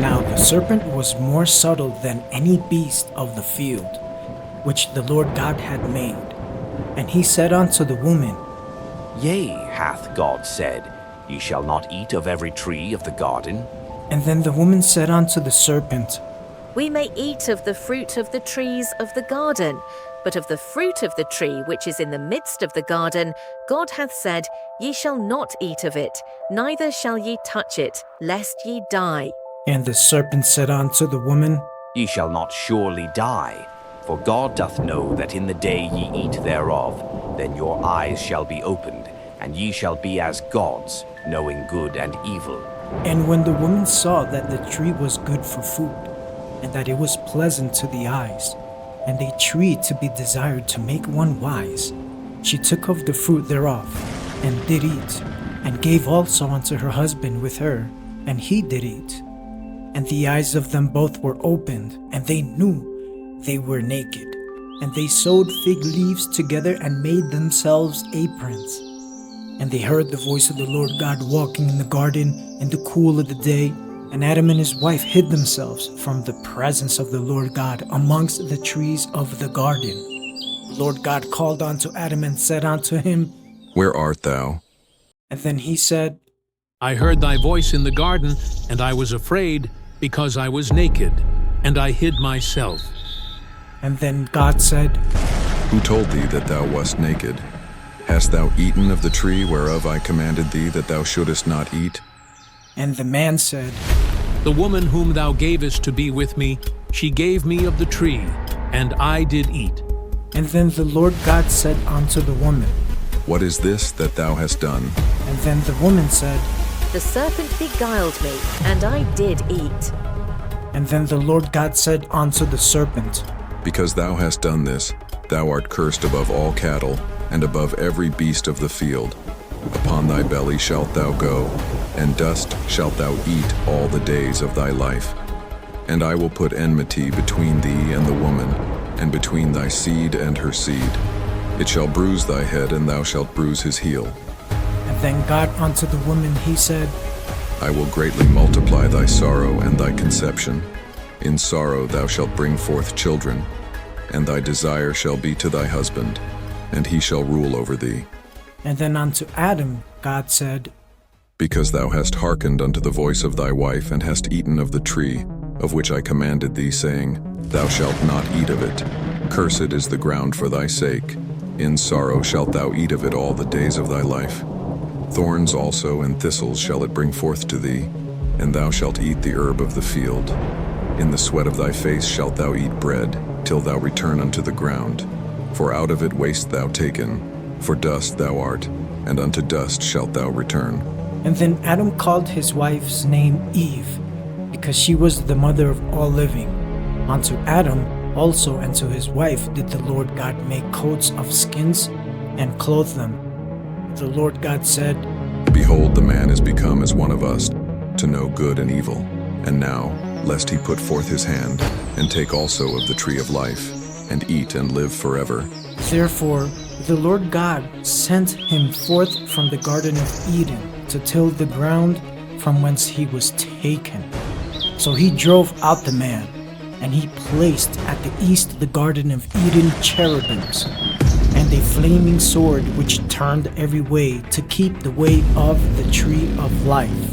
Now the serpent was more subtle than any beast of the field, which the Lord God had made. And he said unto the woman, Yea, hath God said, Ye shall not eat of every tree of the garden? And then the woman said unto the serpent, We may eat of the fruit of the trees of the garden, but of the fruit of the tree which is in the midst of the garden, God hath said, Ye shall not eat of it, neither shall ye touch it, lest ye die. And the serpent said unto the woman, Ye shall not surely die, for God doth know that in the day ye eat thereof, then your eyes shall be opened, and ye shall be as gods, knowing good and evil. And when the woman saw that the tree was good for food, and that it was pleasant to the eyes, and a tree to be desired to make one wise, she took of the fruit thereof, and did eat, and gave also unto her husband with her, and he did eat. And the eyes of them both were opened, and they knew they were naked. And they sewed fig leaves together and made themselves aprons. And they heard the voice of the Lord God walking in the garden in the cool of the day. And Adam and his wife hid themselves from the presence of the Lord God amongst the trees of the garden. The Lord God called unto Adam and said unto him, Where art thou? And then he said, I heard thy voice in the garden, and I was afraid, because I was naked, and I hid myself. And then God said, Who told thee that thou wast naked? Hast thou eaten of the tree whereof I commanded thee that thou shouldest not eat? And the man said, The woman whom thou gavest to be with me, she gave me of the tree, and I did eat. And then the Lord God said unto the woman, What is this that thou hast done? And then the woman said, The serpent beguiled me, and I did eat. And then the Lord God said unto the serpent, Because thou hast done this, thou art cursed above all cattle, and above every beast of the field. Upon thy belly shalt thou go, and dust shalt thou eat all the days of thy life. And I will put enmity between thee and the woman, and between thy seed and her seed. It shall bruise thy head, and thou shalt bruise his heel. And then God unto the woman he said, I will greatly multiply thy sorrow and thy conception. In sorrow thou shalt bring forth children, and thy desire shall be to thy husband, and he shall rule over thee. And then unto Adam God said, Because thou hast hearkened unto the voice of thy wife, and hast eaten of the tree, of which I commanded thee, saying, Thou shalt not eat of it. Cursed is the ground for thy sake. In sorrow shalt thou eat of it all the days of thy life. Thorns also and thistles shall it bring forth to thee, and thou shalt eat the herb of the field. In the sweat of thy face shalt thou eat bread, till thou return unto the ground. For out of it wast thou taken, for dust thou art, and unto dust shalt thou return. And then Adam called his wife's name Eve, because she was the mother of all living. Unto Adam also and to his wife did the Lord God make coats of skins, and clothe them. The Lord God said, Behold, the man is become as one of us, to know good and evil. And now, lest he put forth his hand, and take also of the tree of life, and eat and live forever. Therefore the Lord God sent him forth from the Garden of Eden to till the ground from whence he was taken. So he drove out the man, and he placed at the east of the Garden of Eden cherubims, and a flaming sword which turned every way to keep the way of the tree of life.